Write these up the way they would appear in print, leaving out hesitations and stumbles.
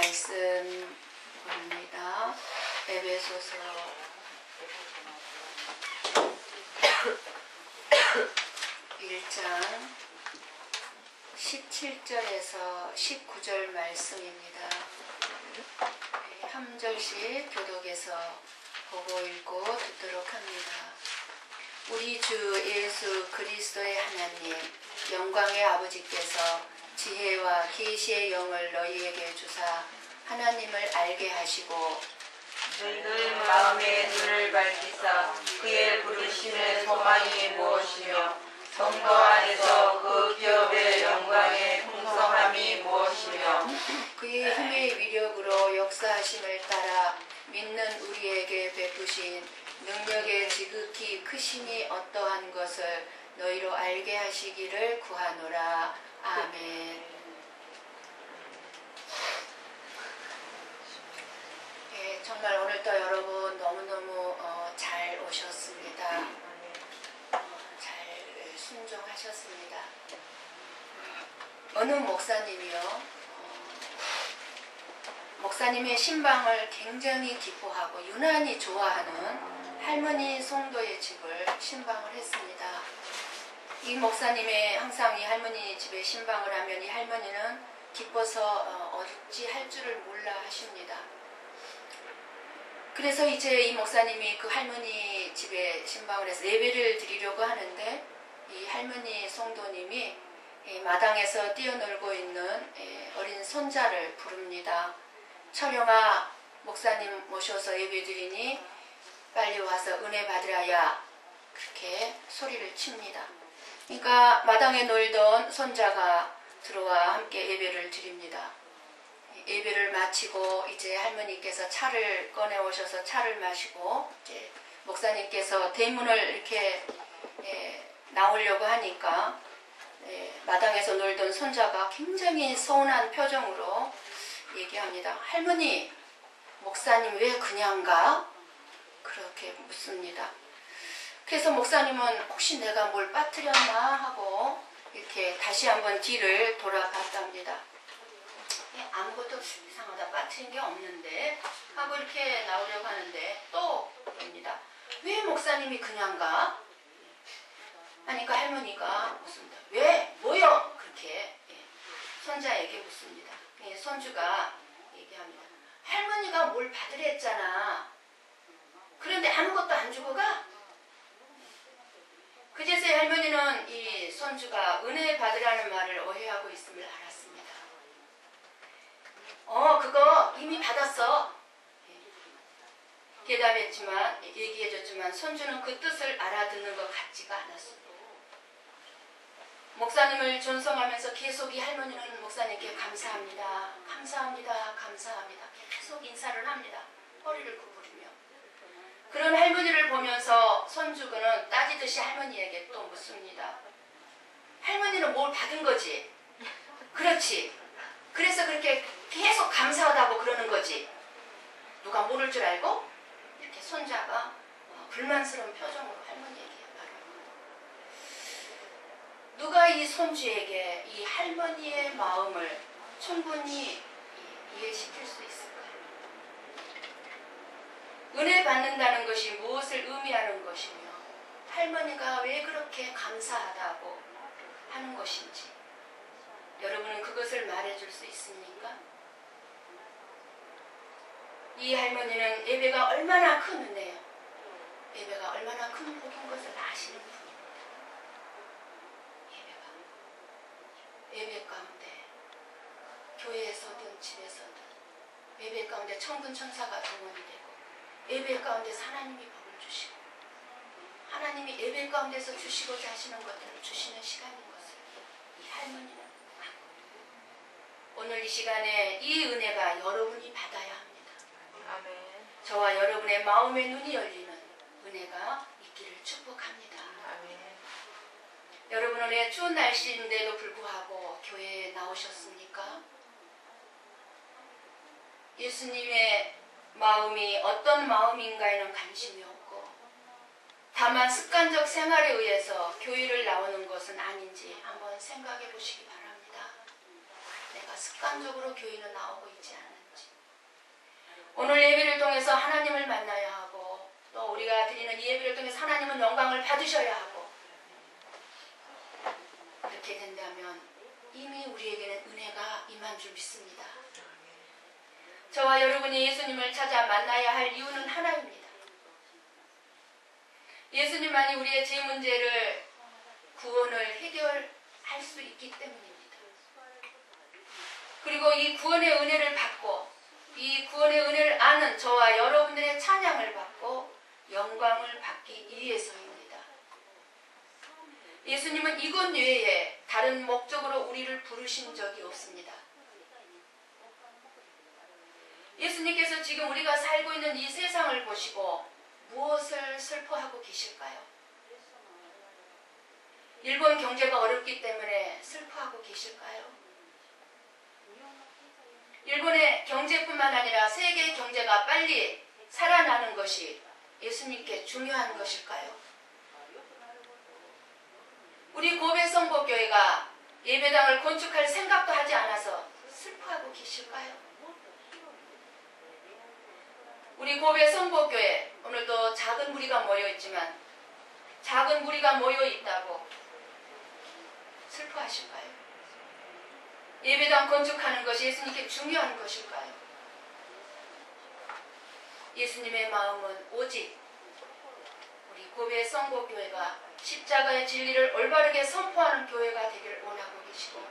말씀 봅니다. 에베소서 1장 17절에서 19절 말씀입니다. 한 절씩 교독해서 보고 읽고 듣도록 합니다. 우리 주 예수 그리스도의 하나님 영광의 아버지께서 지혜와 계시의 영을 너희에게 주사 하나님을 알게 하시고 너희의 마음의 눈을 밝히사 그의 부르심의 소망이 무엇이며 성도 안에서 그 기업의 영광의 풍성함이 무엇이며 그의 힘의 위력으로 역사하심을 따라 믿는 우리에게 베푸신 능력의 지극히 크심이 어떠한 것을 너희로 알게 하시기를 구하노라. 아멘. 예, 정말 오늘도 여러분 너무너무 잘 오셨습니다. 잘 순종하셨습니다. 어느 목사님이요, 목사님의 신방을 굉장히 기뻐하고 유난히 좋아하는 할머니 송도의 집을 신방을 했습니다. 이 목사님의 항상 이 할머니 집에 신방을 하면 이 할머니는 기뻐서 어찌 할 줄을 몰라 하십니다. 그래서 이제 이 목사님이 그 할머니 집에 신방을 해서 예배를 드리려고 하는데 이 할머니 송도님이 마당에서 뛰어놀고 있는 어린 손자를 부릅니다. 철영아, 목사님 모셔서 예배 드리니 빨리 와서 은혜 받으라야. 그렇게 소리를 칩니다. 그러니까 마당에 놀던 손자가 들어와 함께 예배를 드립니다. 예배를 마치고 이제 할머니께서 차를 꺼내 오셔서 차를 마시고 이제 목사님께서 대문을 이렇게 나오려고 하니까 마당에서 놀던 손자가 굉장히 서운한 표정으로 얘기합니다. 할머니, 목사님 왜 그냥 가? 그렇게 묻습니다. 그래서 목사님은 혹시 내가 뭘 빠뜨렸나 하고 이렇게 다시 한번 뒤를 돌아봤답니다. 아무것도 이상하다, 빠뜨린 게 없는데 하고 이렇게 나오려고 하는데 또 봅니다. 왜 목사님이 그냥 가? 하니까 할머니가 묻습니다. 왜? 뭐요? 그렇게 손자에게 묻습니다. 손주가 얘기합니다. 할머니가 뭘 받으랬잖아. 그런데 아무것도 안 주고 가? 그제서야 할머니는 이 손주가 은혜 받으라는 말을 오해하고 있음을 알았습니다. 그거 이미 받았어. 대답했지만, 얘기해줬지만 손주는 그 뜻을 알아듣는 것 같지가 않았습니다. 목사님을 존성하면서 계속 이 할머니는 목사님께 감사합니다. 감사합니다. 감사합니다. 계속 인사를 합니다. 허리를 구부리며. 그런 할머니를 보면서 손주는 따지듯이 할머니에게 또 묻습니다. 할머니는 뭘 받은 거지? 그렇지. 그래서 그렇게 계속 감사하다고 그러는 거지. 누가 모를 줄 알고? 이렇게 손자가 불만스러운 표정으로 할머니에게 말합니다. 누가 이 손주에게 이 할머니의 마음을 충분히 이해시킬 수 있을까요? 은혜 받는다는 것이 무엇을 의미하는 것이며 할머니가 왜 그렇게 감사하다고 하는 것인지 여러분은 그것을 말해줄 수 있습니까? 이 할머니는 예배가 얼마나 큰 은혜요. 예배가 얼마나 큰 복인 것을 아시는 분입니다. 예배 가운데 교회에서든 집에서든 예배 가운데 천군 천사가 동원이 되고 예배 가운데서 하나님이 복을 주시고 하나님이 예배 가운데서 주시고자 하시는 것들을 주시는 시간인 것을 이 할머니는 알고 오늘 이 시간에 이 은혜가 여러분이 받아야 합니다. 아멘. 저와 여러분의 마음의 눈이 열리는 은혜가 있기를 축복합니다. 아멘. 여러분 오늘 추운 날씨인데도 불구하고 교회에 나오셨습니까? 예수님의 마음이 어떤 마음인가에는 관심이 없고 다만 습관적 생활에 의해서 교회를 나오는 것은 아닌지 한번 생각해 보시기 바랍니다. 내가 습관적으로 교회는 나오고 있지 않은지, 오늘 예배를 통해서 하나님을 만나야 하고 또 우리가 드리는 이 예배를 통해서 하나님은 영광을 받으셔야 하고, 그렇게 된다면 이미 우리에게는 은혜가 임한 줄 믿습니다. 저와 여러분이 예수님을 찾아 만나야 할 이유는 하나입니다. 예수님만이 우리의 죄 문제를 구원을 해결할 수 있기 때문입니다. 그리고 이 구원의 은혜를 받고 이 구원의 은혜를 아는 저와 여러분들의 찬양을 받고 영광을 받기 위해서입니다. 예수님은 이것 외에 다른 목적으로 우리를 부르신 적이 없습니다. 예수님께서 지금 우리가 살고 있는 이 세상을 보시고 무엇을 슬퍼하고 계실까요? 일본 경제가 어렵기 때문에 슬퍼하고 계실까요? 일본의 경제뿐만 아니라 세계의 경제가 빨리 살아나는 것이 예수님께 중요한 것일까요? 우리 고베 성보교회가 예배당을 건축할 생각도 하지 않아서 슬퍼하고 계실까요? 우리 고베 성보교회 오늘도 작은 무리가 모여있지만 작은 무리가 모여있다고 슬퍼하실까요? 예배당 건축하는 것이 예수님께 중요한 것일까요? 예수님의 마음은 오직 우리 고베 성보교회가 십자가의 진리를 올바르게 선포하는 교회가 되기를 원하고 계시고,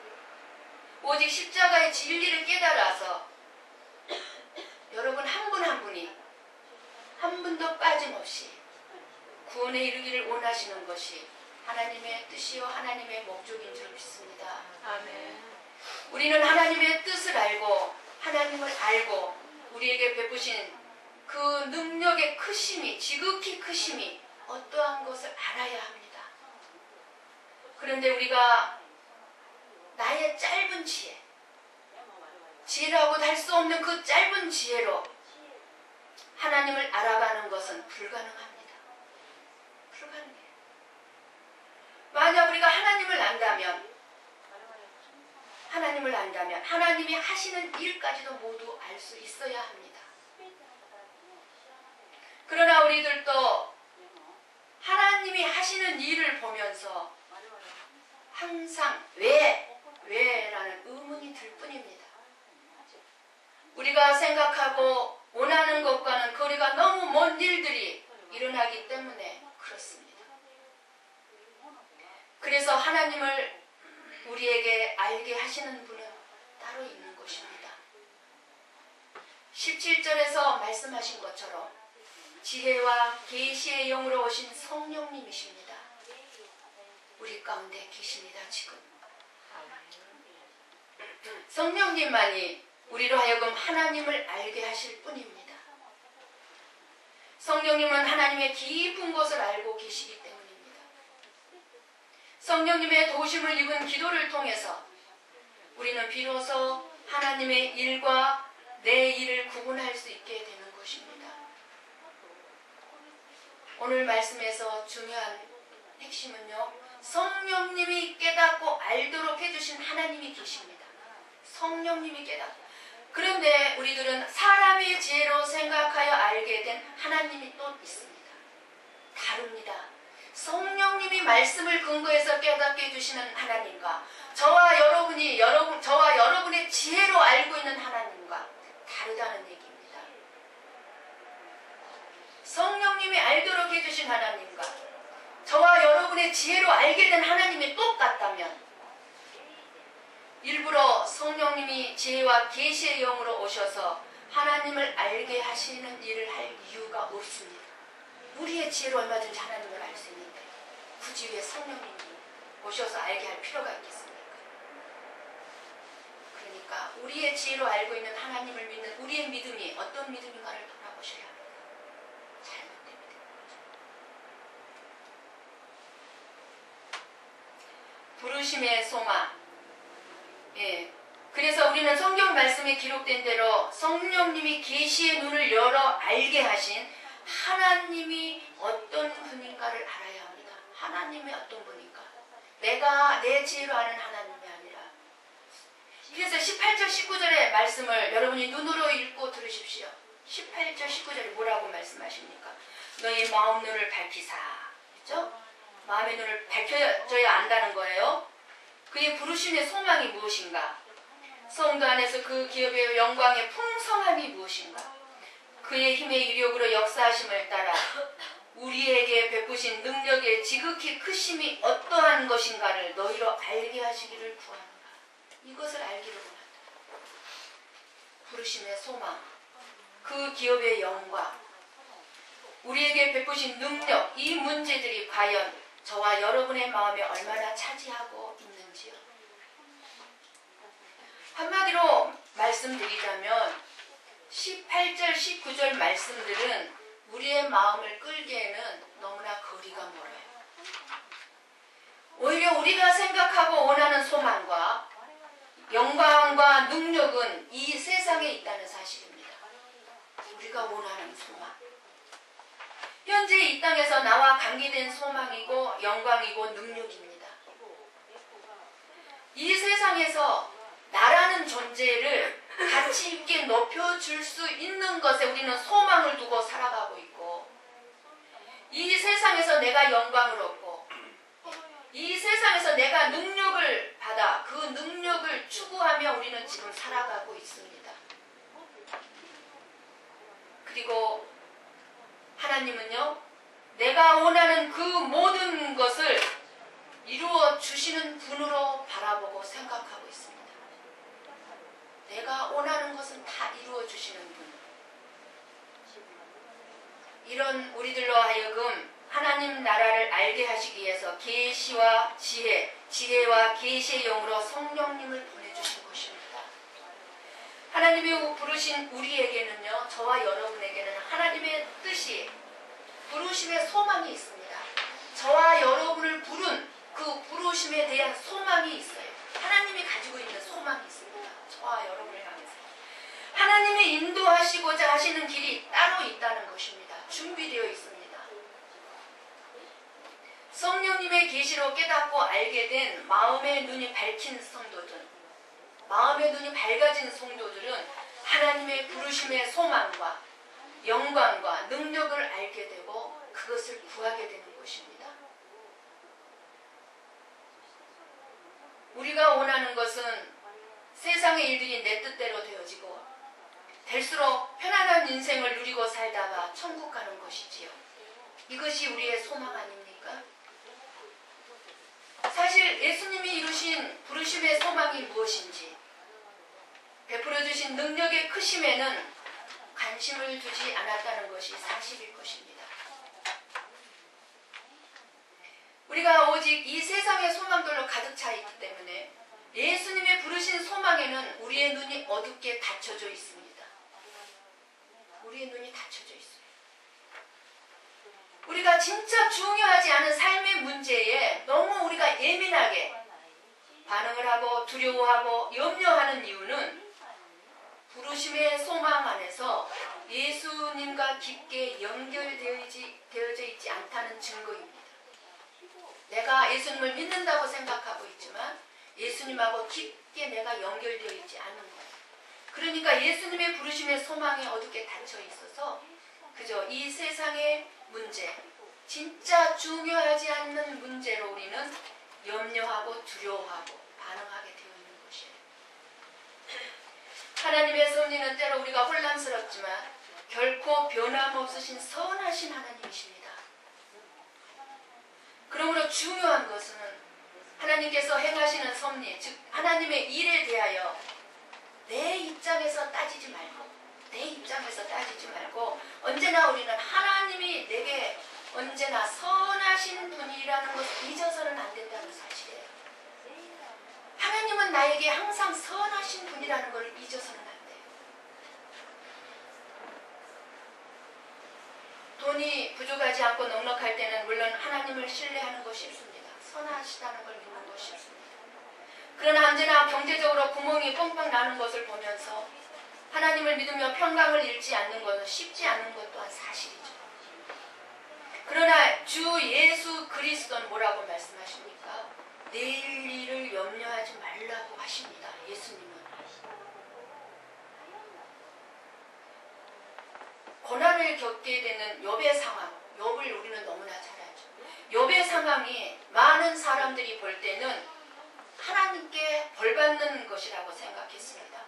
오직 십자가의 진리를 깨달아서 여러분 한 분 한 분이 한 분도 빠짐없이 구원에 이르기를 원하시는 것이 하나님의 뜻이요 하나님의 목적인 줄 믿습니다. 아멘. 우리는 하나님의 뜻을 알고 하나님을 알고 우리에게 베푸신 그 능력의 크심이, 지극히 크심이 어떠한 것을 알아야 합니다. 그런데 우리가 나의 짧은 지혜라고도 할 수 없는 그 짧은 지혜로 하나님을 알아가는 것은 불가능합니다. 불가능해요. 만약 우리가 하나님을 안다면 하나님이 하시는 일까지도 모두 알 수 있어야 합니다. 그러나 우리들도 하나님이 하시는 일을 보면서 항상 왜라는 의문이 들 뿐입니다. 우리가 생각하고 원하는 것과는 거리가 너무 먼 일들이 일어나기 때문에 그렇습니다. 그래서 하나님을 우리에게 알게 하시는 분은 따로 있는 것입니다. 17절에서 말씀하신 것처럼 지혜와 계시의 영으로 오신 성령님이십니다. 우리 가운데 계십니다. 지금 성령님만이 우리로 하여금 하나님을 알게 하실 뿐입니다. 성령님은 하나님의 깊은 것을 알고 계시기 때문입니다. 성령님의 도우심을 입은 기도를 통해서 우리는 비로소 하나님의 일과 내 일을 구분할 수 있게 되는 것입니다. 오늘 말씀에서 중요한 핵심은요, 성령님이 깨닫고 알도록 해주신 하나님이 계십니다. 성령님이 깨닫고. 그런데 우리들은 사람의 지혜로 생각하여 알게 된 하나님이 또 있습니다. 다릅니다. 성령님이 말씀을 근거해서 깨닫게 해주시는 하나님과 저와 여러분의 지혜로 알고 있는 하나님과 다르다는 얘기입니다. 성령님이 알도록 해주신 하나님과 저와 여러분의 지혜로 알게 된 하나님이 똑같다면 일부러 성령님이 지혜와 계시의 영으로 오셔서 하나님을 알게 하시는 일을 할 이유가 없습니다. 우리의 지혜로 얼마든지 하나님을 알 수 있는데 굳이 왜 성령님이 오셔서 알게 할 필요가 있겠습니까? 그러니까 우리의 지혜로 알고 있는 하나님을 믿는 우리의 믿음이 어떤 믿음인가를 돌아보셔야 합니다. 잘못된 믿음인 거죠. 부르심의 소망. 예. 그래서 우리는 성경 말씀에 기록된 대로 성령님이 계시의 눈을 열어 알게 하신 하나님이 어떤 분인가를 알아야 합니다. 하나님이 어떤 분인가? 내가 내 지혜로 아는 하나님이 아니라 그래서 18절 19절의 말씀을 여러분이 눈으로 읽고 들으십시오. 18절 19절이 뭐라고 말씀하십니까? 너의 마음 눈을 밝히사. 그렇죠? 마음의 눈을 밝혀져야 안다는 거예요. 그의 부르심의 소망이 무엇인가? 성도 안에서 그 기업의 영광의 풍성함이 무엇인가? 그의 힘의 이력으로 역사하심을 따라 우리에게 베푸신 능력의 지극히 크심이 어떠한 것인가를 너희로 알게 하시기를 구하노라. 이것을 알기를 원한다. 부르심의 소망, 그 기업의 영광, 우리에게 베푸신 능력, 이 문제들이 과연 저와 여러분의 마음에 얼마나 차지하고 있는지요. 한마디로 말씀드리자면 18절 19절 말씀들은 우리의 마음을 끌기에는 너무나 거리가 멀어요. 오히려 우리가 생각하고 원하는 소망과 영광과 능력은 이 세상에 있다는 사실입니다. 우리가 원하는 소망. 현재 이 땅에서 나와 관계된 소망이고 영광이고 능력입니다. 이 세상에서 나라는 존재를 가치 있게 높여줄 수 있는 것에 우리는 소망을 두고 살아가고 있고, 이 세상에서 내가 영광을 얻고 이 세상에서 내가 능력을 받아 그 능력을 추구하며 우리는 지금 살아가고 있습니다. 그리고 하나님은요, 내가 원하는 그 모든 것을 이루어 주시는 분으로 바라보고 생각하고 있습니다. 내가 원하는 것은 다 이루어 주시는 분. 이런 우리들로 하여금 하나님 나라를 알게 하시기 위해서 계시와 지혜와 계시의 영으로 성령님을 보내주신 것입니다. 하나님이 부르신 우리에게는요, 저와 여러분에게는 하나님의 뜻이, 부르심의 소망이 있습니다. 저와 여러분을 부른 그 부르심에 대한 소망이 있어요. 하나님이 가지고 있는 소망이 있습니다. 저와 여러분을 향해서 하나님이 인도하시고자 하시는 길이 따로 있다는 것입니다. 준비되어 있습니다. 성령님의 계시로 깨닫고 알게 된 마음의 눈이 밝힌 성도들, 마음의 눈이 밝아진 성도들은 하나님의 부르심의 소망과 영광과 능력을 알게 되고 그것을 구하게 되는 것입니다. 우리가 원하는 것은 세상의 일들이 내 뜻대로 되어지고 될수록 편안한 인생을 누리고 살다가 천국 가는 것이지요. 이것이 우리의 소망 아닙니까? 사실 예수님이 이루신 부르심의 소망이 무엇인지, 베풀어 주신 능력의 크심에는 관심을 두지 않았다는 것이 사실일 것입니다. 우리가 오직 이 세상의 소망들로 가득 차 있기 때문에 예수님의 부르신 소망에는 우리의 눈이 어둡게 닫혀져 있습니다. 우리의 눈이 닫혀져 있어요. 우리가 진짜 중요하지 않은 삶의 문제에 너무 우리가 예민하게 반응을 하고 두려워하고 염려하는 이유는 부르심의 소망 안에서 예수님과 깊게 연결되어져 있지 않다는 증거입니다. 내가 예수님을 믿는다고 생각하고 있지만 예수님하고 깊게 내가 연결되어 있지 않은 거예요. 그러니까 예수님의 부르심의 소망에 어둡게 닫혀 있어서 그저 이 세상의 문제, 진짜 중요하지 않는 문제로 우리는 염려하고 두려워하고 반응하게 되어 있는 것이에요. 하나님의 섭리는 때로 우리가 혼란스럽지만 결코 변함없으신 선하신 하나님이십니다. 그러므로 중요한 것은 하나님께서 행하시는 섭리, 즉 하나님의 일에 대하여 내 입장에서 따지지 말고 언제나 우리는 하나님이 내게 언제나 선하신 분이라는 것을 잊어서는 안 된다는 사실이에요. 하나님은 나에게 항상 선하신 분이라는 것을 잊어서는 안 돼요. 돈이 부족하지 않고 넉넉할 때는 물론 하나님을 신뢰하는 것이 쉽습니다. 선하시다는 걸 믿는 것이 쉽습니다. 그러나 언제나 경제적으로 구멍이 뻥뻥 나는 것을 보면서 하나님을 믿으며 평강을 잃지 않는 것은 쉽지 않은 것 또한 사실이죠. 그러나 주 예수 그리스도는 뭐라고 말씀하십니까? 내일 일을 염려하지 말라고 하십니다. 예수님은. 고난을 겪게 되는 욥의 상황, 욥을 우리는 너무나 잘 알죠. 욥의 상황이 많은 사람들이 볼 때는 하나님께 벌받는 것이라고 생각했습니다.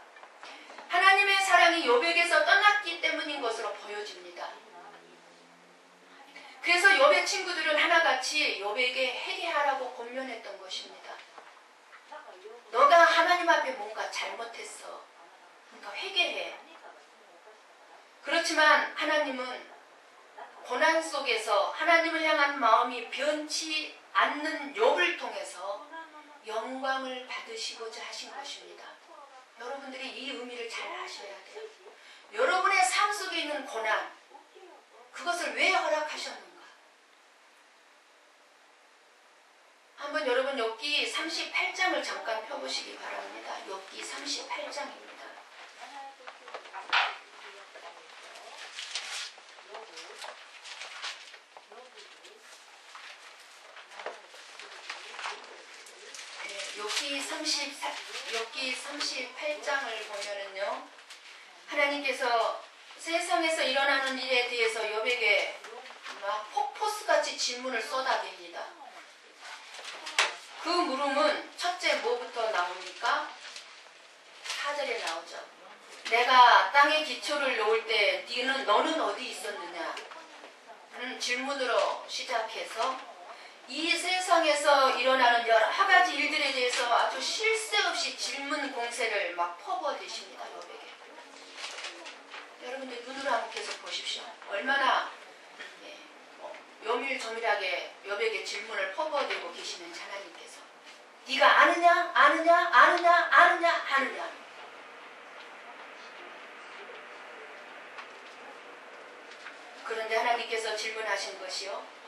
하나님의 사랑이 욥에게서 떠났기 때문인 것으로 보여집니다. 그래서 욥의 친구들은 하나같이 욥에게 회개하라고 권면했던 것입니다. 너가 하나님 앞에 뭔가 잘못했어. 그러니까 회개해. 그렇지만 하나님은 고난 속에서 하나님을 향한 마음이 변치 않는 욥을 통해서 영광을 받으시고자 하신 것입니다. 여러분들이 이 의미를 잘 아셔야 돼요. 여러분의 삶 속에 있는 고난, 그것을 왜 허락하셨는가? 한번 여러분 욥기 38장을 잠깐 펴보시기 바랍니다. 욥기 38장입니다. 욥기 38장을 보면은요, 하나님께서 세상에서 일어나는 일에 대해서 욥에게 막 폭포수같이 질문을 쏟아댑니다. 그 물음은 첫째 뭐부터 나옵니까? 4절에 나오죠. 내가 땅에 기초를 놓을 때 너는 어디 있었느냐? 하는 질문으로 시작해서 이 세상에서 일어나는 여러 가지 일들에 대해서 아주 쉴 새 없이 질문 공세를 막 퍼부어대십니다. 욥에게. 여러분들 눈으로 한번 계속 보십시오. 얼마나 요밀조밀하게 욥에게 질문을 퍼부어대고 계시는지 하나님께서. 네가 아느냐? 아느냐? 아느냐? 아느냐? 아느냐? 그런데 하나님께서 질문하신 것이요.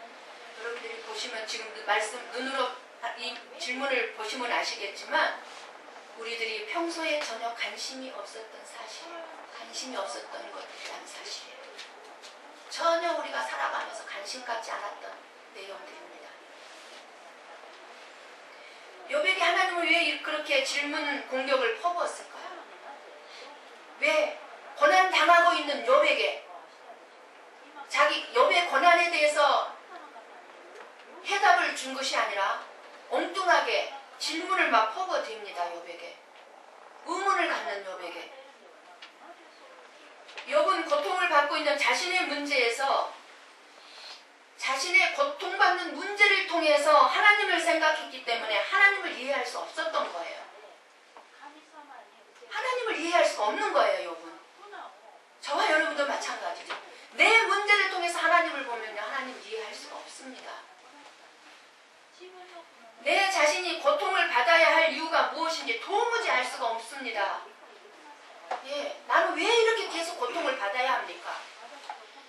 여러분들이 보시면 지금 말씀 눈으로 이 질문을 보시면 아시겠지만 우리들이 평소에 전혀 관심이 없었던 사실, 관심이 없었던 것이라는 사실이에요. 전혀 우리가 살아가면서 관심 갖지 않았던 내용들입니다. 욥에게 하나님은 왜 그렇게 질문 공격을 퍼부었을까요? 왜 고난 당하고 있는 욥에게 자기 욥의 고난에 대해서 해답을 준 것이 아니라 엉뚱하게 질문을 막 퍼부어댑니다. 욥에게. 의문을 갖는 욥에게. 욥은 고통을 받고 있는 자신의 문제에서 자신의 고통받는 문제를 통해서 하나님을 생각했기 때문에 하나님을 이해할 수 없었던 거예요. 하나님을 이해할 수가 없는 거예요. 욥은. 저와 여러분도 마찬가지죠. 내 문제를 통해서 하나님을 보면 하나님을 이해할 수가 없습니다. 내 자신이 고통을 받아야 할 이유가 무엇인지 도무지 알 수가 없습니다. 예, 나는 왜 이렇게 계속 고통을 받아야 합니까?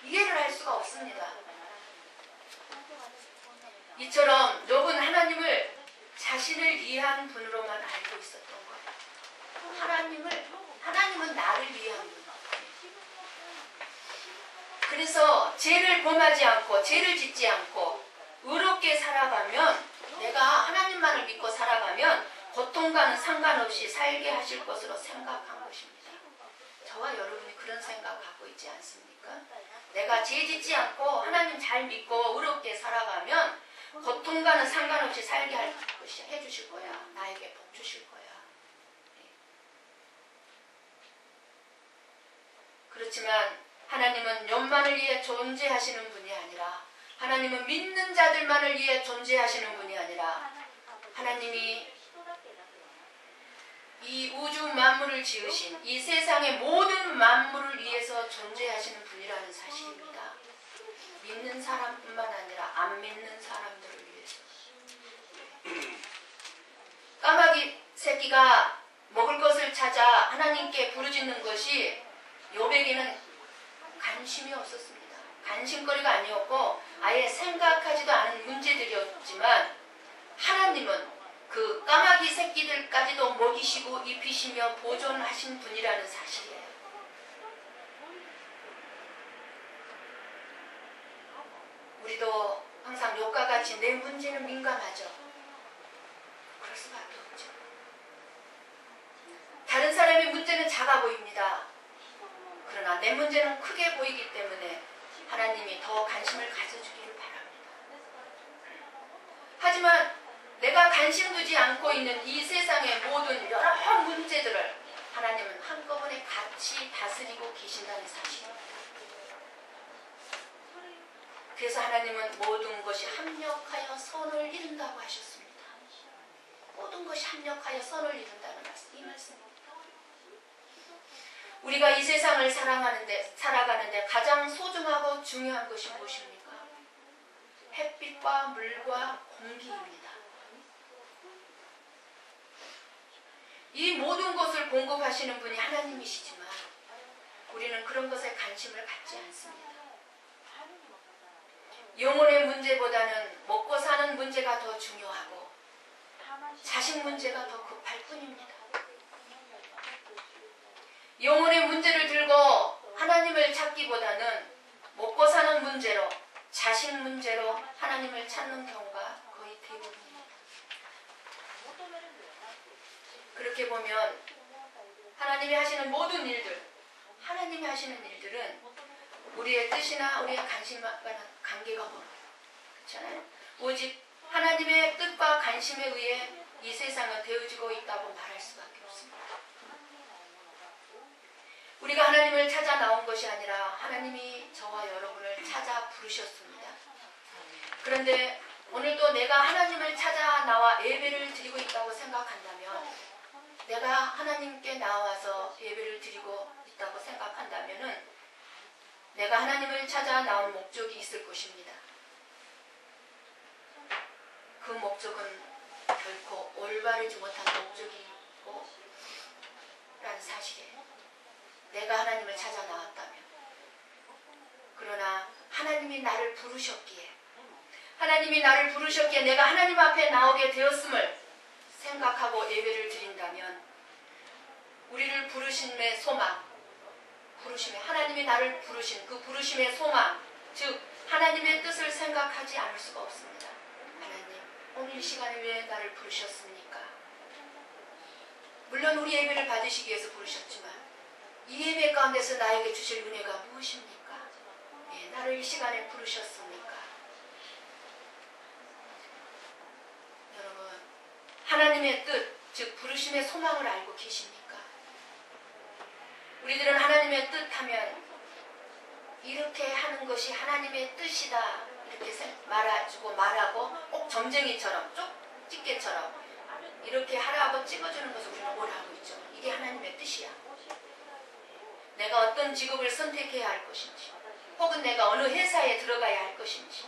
이해를 할 수가 없습니다. 이처럼 욥은 하나님을 자신을 위한 분으로만 알고 있었던 거예요. 하나님은 나를 위한 분. 그래서 죄를 범하지 않고 죄를 짓지 않고 의롭게 살아가면 내가 하나님만을 믿고 살아가면 고통과는 상관없이 살게 하실 것으로 생각한 것입니다. 저와 여러분이 그런 생각 갖고 있지 않습니까? 내가 죄 짓지 않고 하나님 잘 믿고 의롭게 살아가면 고통과는 상관없이 살게 할 것이 해주실 거야. 나에게 복 주실 거야. 그렇지만 하나님은 욥만을 위해 존재하시는 분이 아니라 하나님은 믿는 자들만을 위해 존재하시는 분이 아니라 하나님이 이 우주 만물을 지으신 이 세상의 모든 만물을 위해서 존재하시는 분이라는 사실입니다. 믿는 사람뿐만 아니라 안 믿는 사람들을 위해서. 까마귀 새끼가 먹을 것을 찾아 하나님께 부르짖는 것이 욥에게는 관심이 없었습니다. 관심거리가 아니었고 아예 생각하지도 않은 문제들이었지만 하나님은 그 까마귀 새끼들까지도 먹이시고 입히시며 보존하신 분이라는 사실이에요. 우리도 항상 욥과 같이 내 문제는 민감하죠. 그럴 수밖에 없죠. 다른 사람의 문제는 작아 보입니다. 그러나 그러나 내 문제는 크게 보이기 때문에 하나님이 더 관심을 가져주기를 바랍니다. 하지만 내가 관심 두지 않고 있는 이 세상의 모든 여러 문제들을 하나님은 한꺼번에 같이 다스리고 계신다는 사실입니다. 그래서 하나님은 모든 것이 합력하여 선을 이룬다고 하셨습니다. 모든 것이 합력하여 선을 이룬다는 이 말씀입니다. 우리가 이 세상을 살아가는데 가장 소중하고 중요한 것이 무엇입니까? 햇빛과 물과 공기입니다. 이 모든 것을 공급하시는 분이 하나님이시지만 우리는 그런 것에 관심을 갖지 않습니다. 영혼의 문제보다는 먹고 사는 문제가 더 중요하고 자식 문제가 더 급할 뿐입니다. 영혼의 문제를 들고 하나님을 찾기보다는 먹고 사는 문제로, 자식 문제로 하나님을 찾는 경우가 거의 대부분입니다. 그렇게 보면 하나님이 하시는 모든 일들, 하나님이 하시는 일들은 우리의 뜻이나 우리의 관심과는 관계가 없어요. 그렇잖아요? 오직 하나님의 뜻과 관심에 의해 이 세상은 되어지고 있다고 말할 수밖에 없습니다. 우리가 하나님을 찾아 나온 것이 아니라 하나님이 저와 여러분을 찾아 부르셨습니다. 그런데 오늘도 내가 하나님을 찾아 나와 예배를 드리고 있다고 생각한다면, 내가 하나님께 나와서 예배를 드리고 있다고 생각한다면 내가 하나님을 찾아 나온 목적이 있을 것입니다. 그 목적은 결코 올바르지 못한 목적이고 라는 사실이에요. 내가 하나님을 찾아 나왔다면. 그러나 하나님이 나를 부르셨기에 내가 하나님 앞에 나오게 되었음을 생각하고 예배를 드린다면 우리를 부르심의 소망, 하나님이 나를 부르신 그 부르심의 소망, 즉 하나님의 뜻을 생각하지 않을 수가 없습니다. 하나님, 오늘 이 시간에 왜 나를 부르셨습니까? 물론 우리 예배를 받으시기 위해서 부르셨지만 이 예배 가운데서 나에게 주실 은혜가 무엇입니까? 예, 나를 이 시간에 부르셨습니까? 여러분, 하나님의 뜻, 즉 부르심의 소망을 알고 계십니까? 우리들은 하나님의 뜻하면 이렇게 하는 것이 하나님의 뜻이다 이렇게 말하고 꼭 점쟁이처럼 쪽집게처럼 이렇게 하라고 찍어주는 것을 우리는 원하고 있죠. 이게 하나님의 뜻이야. 내가 어떤 직업을 선택해야 할 것인지, 혹은 내가 어느 회사에 들어가야 할 것인지,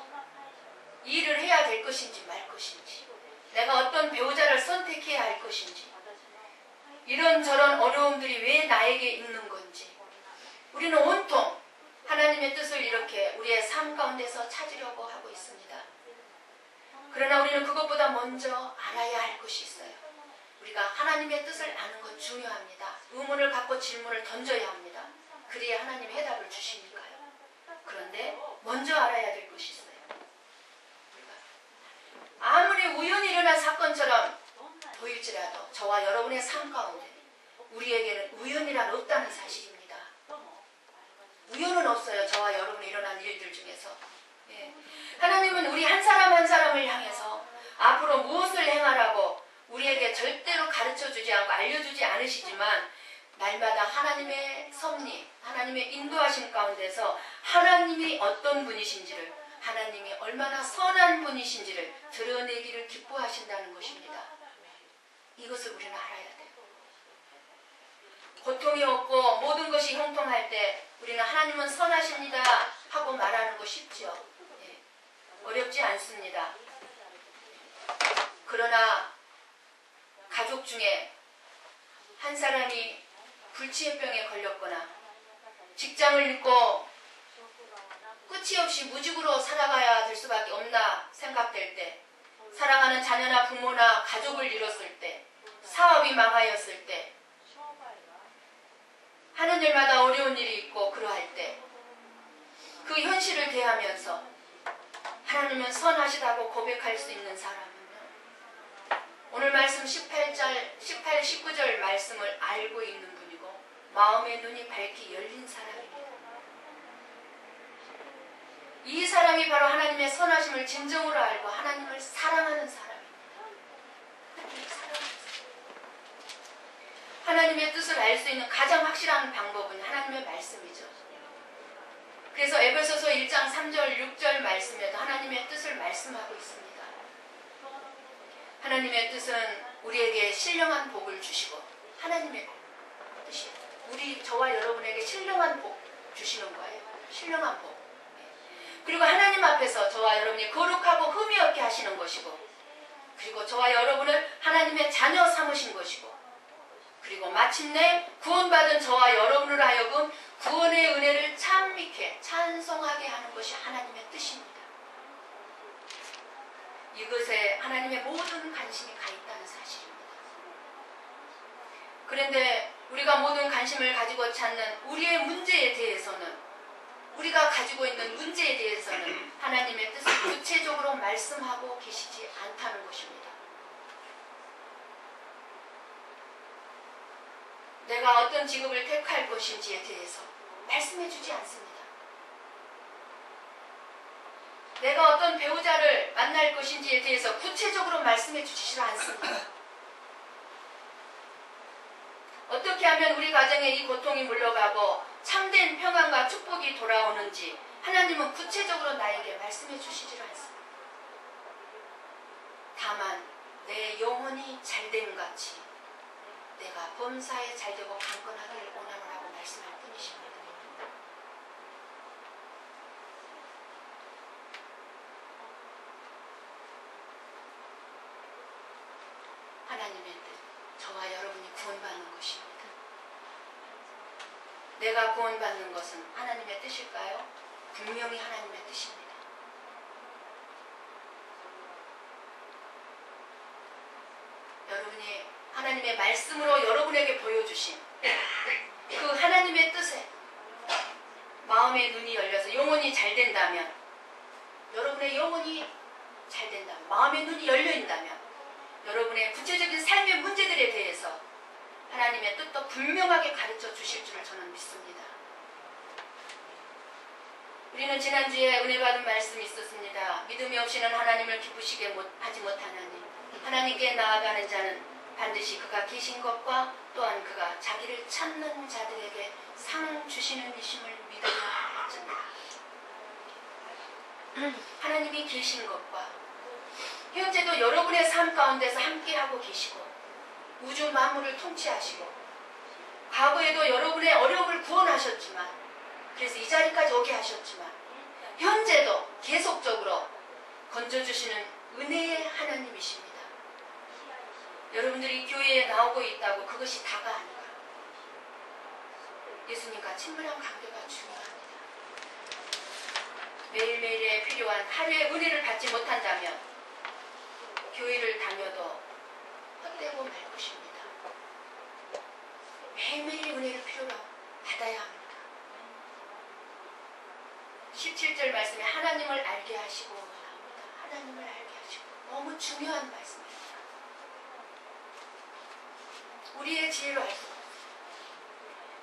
일을 해야 될 것인지 말 것인지, 내가 어떤 배우자를 선택해야 할 것인지, 이런저런 어려움들이 왜 나에게 있는 건지 우리는 온통 하나님의 뜻을 이렇게 우리의 삶 가운데서 찾으려고 하고 있습니다. 그러나 우리는 그것보다 먼저 알아야 할 것이 있어요. 우리가 하나님의 뜻을 아는 건 중요합니다. 의문을 갖고 질문을 던져야 합니다. 그래야 하나님이 해답을 주시니까요. 그런데 먼저 알아야 될 것이 있어요. 아무리 우연히 일어난 사건처럼 보일지라도 저와 여러분의 삶 가운데 우리에게는 우연이란 없다는 사실입니다. 우연은 없어요. 저와 여러분이 일어난 일들 중에서. 예. 하나님은 우리 한 사람 한 사람을 향해서 앞으로 무엇을 행하라고 우리에게 절대로 가르쳐주지 않고 알려주지 않으시지만 날마다 하나님의 섭리, 하나님의 인도하심 가운데서 하나님이 어떤 분이신지를, 하나님이 얼마나 선한 분이신지를 드러내기를 기뻐하신다는 것입니다. 이것을 우리는 알아야 돼요. 고통이 없고 모든 것이 형통할 때 우리는 하나님은 선하십니다 하고 말하는 거 쉽죠. 네. 어렵지 않습니다. 그러나 가족 중에 한 사람이 불치병에 걸렸거나 직장을 잃고 끝이 없이 무직으로 살아가야 될 수밖에 없나 생각될 때, 사랑하는 자녀나 부모나 가족을 잃었을 때, 사업이 망하였을 때, 하는 일마다 어려운 일이 있고 그러할 때 그 현실을 대하면서 하나님은 선하시다고 고백할 수 있는 사람은요, 오늘 말씀 18, 19절 말씀을 알고 있는 분이고 마음의 눈이 밝게 열린 사람입니다. 이 사람이 바로 하나님의 선하심을 진정으로 알고 하나님을 사랑하는 사람입니다. 하나님의 뜻을 알 수 있는 가장 확실한 방법은 하나님의 말씀이죠. 그래서 에베소서 1장 3절 6절 말씀에도 하나님의 뜻을 말씀하고 있습니다. 하나님의 뜻은 우리에게 신령한 복을 주시고, 하나님의 뜻이 저와 여러분에게 신령한 복 주시는 거예요. 신령한 복. 그리고 하나님 앞에서 저와 여러분이 거룩하고 흠이 없게 하시는 것이고, 그리고 저와 여러분을 하나님의 자녀 삼으신 것이고, 그리고 마침내 구원받은 저와 여러분을 하여금 구원의 은혜를 찬미케 찬송하게 하는 것이 하나님의 뜻입니다. 이것에 하나님의 모든 관심이 가 있다는 사실입니다. 그런데 우리가 모든 관심을 가지고 찾는 우리의 문제에 대해서는, 우리가 가지고 있는 문제에 대해서는 하나님의 뜻을 구체적으로 말씀하고 계시지 않다는 것입니다. 내가 어떤 직업을 택할 것인지에 대해서 말씀해 주지 않습니다. 내가 어떤 배우자를 만날 것인지에 대해서 구체적으로 말씀해 주시지 않습니다. 어떻게 하면 우리 가정에 이 고통이 물러가고 참된 평안과 축복이 돌아오는지 하나님은 구체적으로 나에게 말씀해 주시지 않습니다. 다만 내 영혼이 잘됨 같이 내가 범사에 잘되고 강건하기를 원하노라고 말씀할 뿐이십니다. 하나님의 뜻, 저와 여러분이 구원받는 것입니다. 내가 구원받는 것은 하나님의 뜻일까요? 분명히 하나님의 뜻입니다. 여러분이 하나님의 말씀으로 여러분에게 보여주신 그 하나님의 뜻에 마음의 눈이 열려서 영혼이 잘 된다면, 여러분의 영혼이 잘 된다면, 마음의 눈이 열려있다면 여러분의 구체적인 삶의 문제들에 대해서 하나님의 뜻도 분명하게 가르쳐 주실 줄을 저는 믿습니다. 우리는 지난주에 은혜 받은 말씀이 있었습니다. 믿음이 없이는 하나님을 기쁘시게 하지 못하나니 하나님께 나아가는 자는 반드시 그가 계신 것과 또한 그가 자기를 찾는 자들에게 상 주시는 이심을 믿어야 했습니다. 하나님이 계신 것과 현재도 여러분의 삶 가운데서 함께하고 계시고 우주 만물을 통치하시고 과거에도 여러분의 어려움을 구원하셨지만, 그래서 이 자리까지 오게 하셨지만 현재도 계속적으로 건져주시는 은혜의 하나님이십니다. 여러분들이 교회에 나오고 있다고 그것이 다가 아니라 예수님과 친밀한 관계가 중요합니다. 매일매일에 필요한 하루의 은혜를 받지 못한다면 교회를 다녀도 헛되고 말 것입니다. 매일매일 은혜를 필요로 받아야 합니다. 17절 말씀에 하나님을 알게 하시고 나옵니다. 하나님을 알게 하시고, 너무 중요한 말씀입니다. 우리의 지혜로 알 수 없습니다.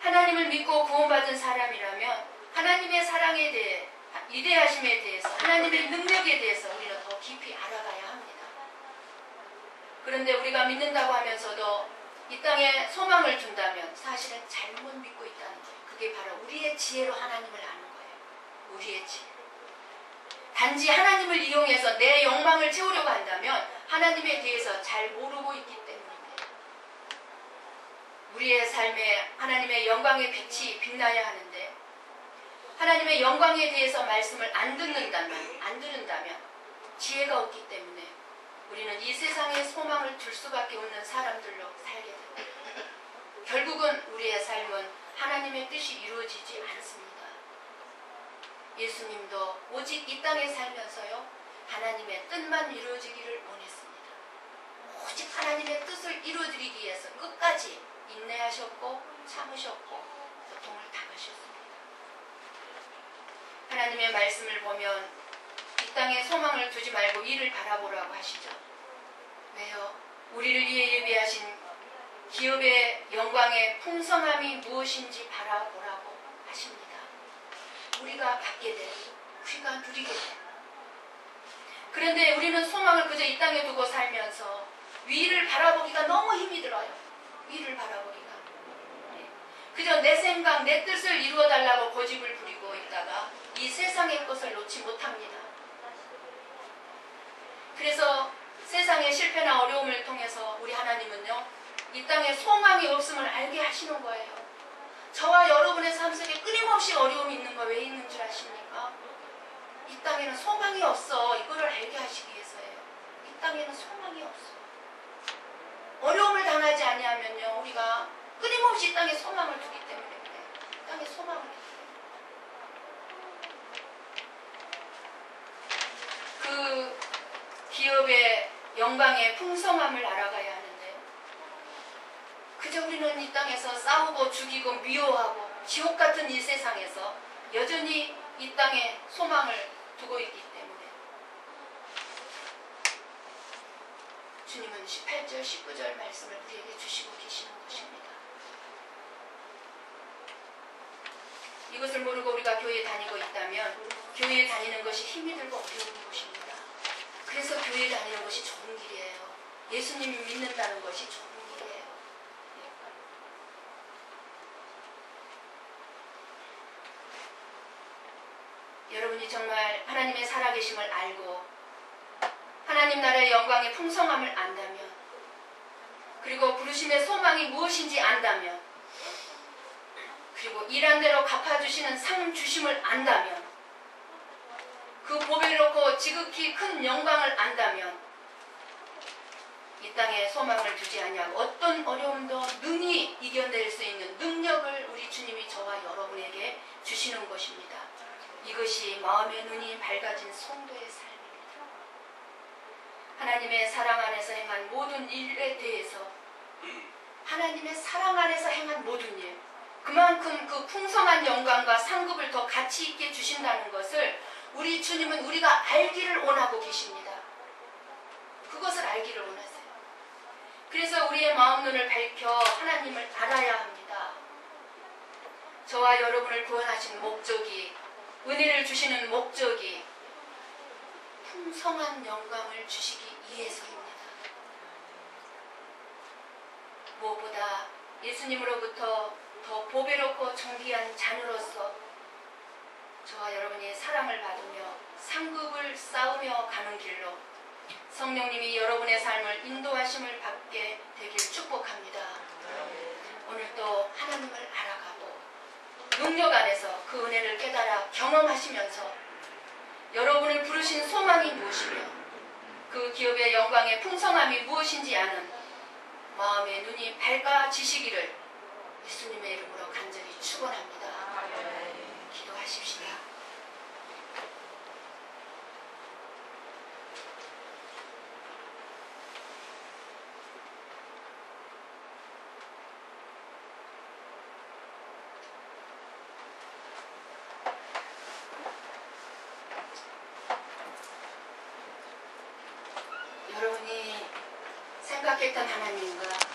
하나님을 믿고 구원받은 사람이라면 하나님의 사랑에 대해, 위대하심에 대해서, 하나님의 능력에 대해서 우리는 더 깊이 알아가야 합니다. 그런데 우리가 믿는다고 하면서도 이 땅에 소망을 둔다면 사실은 잘못 믿고 있다는 거예요. 그게 바로 우리의 지혜로 하나님을 아는 거예요. 우리의 지혜. 단지 하나님을 이용해서 내 욕망을 채우려고 한다면 하나님에 대해서 잘 모르고 있기 때문입니다. 우리의 삶에 하나님의 영광의 빛이 빛나야 하는데 하나님의 영광에 대해서 말씀을 안 들은다면 지혜가 없기 때문에 우리는 이 세상에 소망을 둘 수밖에 없는 사람들로 살게 됩니다. 결국은 우리의 삶은 하나님의 뜻이 이루어지지 않습니다. 예수님도 오직 이 땅에 살면서요, 하나님의 뜻만 이루어지기를 원했습니다. 오직 하나님의 뜻을 이루어드리기 위해서 끝까지 인내하셨고 참으셨고 고통을 당하셨습니다. 하나님의 말씀을 보면 이 땅에 소망을 두지 말고 이를 바라보라고 하시죠. 왜요? 우리를 위해 예비하신 기업의 영광의 풍성함이 무엇인지 바라보라고 하십니다. 우리가 받게 돼, 우리가 누리게 돼. 그런데 우리는 소망을 그저 이 땅에 두고 살면서 위를 바라보기가 너무 힘이 들어요. 위를 바라보기가. 그저 내 생각, 내 뜻을 이루어달라고 고집을 부리고 있다가 이 세상의 것을 놓지 못합니다. 그래서 세상의 실패나 어려움을 통해서 우리 하나님은요, 이 땅에 소망이 없음을 알게 하시는 거예요. 저와 여러분의 삶 속에 끊임없이 어려움이 있는 거 왜 있는 줄 아십니까? 이 땅에는 소망이 없어. 이거를 알게 하시기 위해서예요. 이 땅에는 소망이 없어. 어려움을 당하지 아니하면요, 우리가 끊임없이 이 땅에 소망을 두기 때문에 그래요. 이 땅에 소망을 두기 때문에. 그 기업의 영광의 풍성함을 알아가야 하는데요. 그저 우리는 이 땅에서 싸우고 죽이고 미워하고 지옥 같은 이 세상에서 여전히 이 땅에 소망을 두고 있기 때문에 주님은 18절, 19절 말씀을 우리에게 주시고 계시는 것입니다. 이것을 모르고 우리가 교회에 다니고 있다면 교회에 다니는 것이 힘이 들고 어려운 것입니다. 그래서 교회에 다니는 것이 좋은 길이에요. 예수님을 믿는다는 것이 좋은 길이에요. 여러분이 정말 하나님의 살아계심을 알고 하나님 나라의 영광의 풍성함을 안다면, 그리고 부르심의 소망이 무엇인지 안다면, 그리고 일한 대로 갚아주시는 상 주심을 안다면, 그 보배를 놓고 지극히 큰 영광을 안다면 이 땅에 소망을 두지 아니하고 어떤 어려움도 능히 이겨낼 수 있는 능력을 우리 주님이 저와 여러분에게 주시는 것입니다. 이것이 마음의 눈이 밝아진 성도의 삶입니다. 하나님의 사랑 안에서 행한 모든 일에 대해서, 하나님의 사랑 안에서 행한 모든 일, 그만큼 그 풍성한 영광과 상급을 더 가치 있게 주신다는 것을 우리 주님은 우리가 알기를 원하고 계십니다. 그것을 알기를 원하세요. 그래서 우리의 마음 눈을 밝혀 하나님을 알아야 합니다. 저와 여러분을 구원하신 목적이, 은혜를 주시는 목적이 풍성한 영광을 주시기 위해서입니다. 무엇보다 예수님으로부터 더 보배롭고 존귀한 자녀로서 저와 여러분이 사랑을 받으며 상급을 쌓으며 가는 길로 성령님이 여러분의 삶을 인도하심을 받게 되길 축복합니다. 오늘도 하나님을 알아가고 능력 안에서 그 은혜를 깨달아 경험하시면서 여러분을 부르신 소망이 무엇이며 그 기업의 영광의 풍성함이 무엇인지 아는 마음의 눈이 밝아지시기를 예수님의 이름으로 간절히 축원합니다. 기도하십시다. 여러분이 생각했던 하나님과